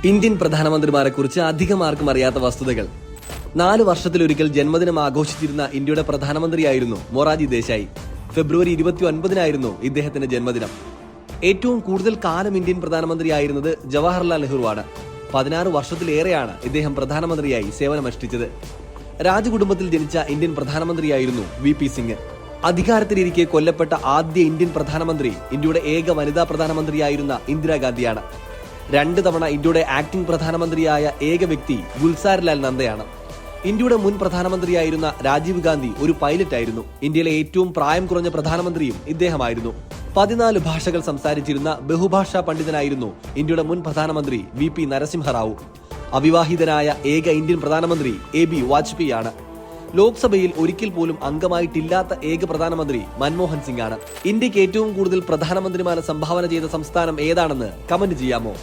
Indian പ്രധാനമന്ത്രിമാരെക്കുറിച്ച് അധികം ആർക്കും അറിയാത്ത വസ്തുതകൾ. 4 വർഷത്തിലൊരിക്കൽ ജന്മദിനം ആഘോഷിച്ചിരുന്ന ഇന്ത്യയുടെ പ്രധാനമന്ത്രിയായിരുന്നു മൊറാർജി ദേശായി. ഫെബ്രുവരി 29-നായിരുന്നു ഇദ്ദേഹത്തിന്റെ ജന്മദിനം. ഏറ്റവും കൂടുതൽ കാലം ഇന്ത്യൻ പ്രധാനമന്ത്രിയായിരുന്നത് ജവഹർലാൽ നെഹ്റുവാണ്. 16 വർഷത്തിലേറെയാണ് ഇദ്ദേഹം പ്രധാനമന്ത്രിയായി സേവനമനുഷ്ഠിച്ചത്. രാജകുടുംബത്തിൽ ജനിച്ച ഇന്ത്യൻ പ്രധാനമന്ത്രിയായിരുന്നു VP സിംഗ്. അധികാരത്തിലിരിക്കെ കൊല്ലപ്പെട്ട ആദ്യ ഇന്ത്യൻ പ്രധാനമന്ത്രി ഇന്ത്യയുടെ ഏക വനിതാ പ്രധാനമന്ത്രിയായിരുന്ന ഇന്ദിരാഗാന്ധിയാണ്. 2 തവണ ഇന്ത്യയുടെ ആക്ടിംഗ് പ്രധാനമന്ത്രിയായ ഏക വ്യക്തി ഗുൽസാർലാൽ നന്ദയാണ്. ഇന്ത്യയുടെ മുൻ പ്രധാനമന്ത്രിയായിരുന്ന രാജീവ് ഗാന്ധി ഒരു പൈലറ്റ് ആയിരുന്നു. ഇന്ത്യയിലെ ഏറ്റവും പ്രായം കുറഞ്ഞ പ്രധാനമന്ത്രിയും ഇദ്ദേഹമായിരുന്നു. 14 ഭാഷകൾ സംസാരിച്ചിരുന്ന ബഹുഭാഷാ പണ്ഡിതനായിരുന്നു ഇന്ത്യയുടെ മുൻ പ്രധാനമന്ത്രി VP നരസിംഹറാവു. അവിവാഹിതനായ ഏക ഇന്ത്യൻ പ്രധാനമന്ത്രി AB വാജ്പേയി ആണ്. ലോക്സഭയിൽ ഒരിക്കൽ പോലും അംഗമായിട്ടില്ലാത്ത ഏക പ്രധാനമന്ത്രി മൻമോഹൻ സിംഗ് ആണ്. ഇന്ത്യക്ക് ഏറ്റവും കൂടുതൽ പ്രധാനമന്ത്രിമാരെ സംഭാവന ചെയ്ത സംസ്ഥാനം ഏതാണെന്ന് കമന്റ് ചെയ്യാമോ?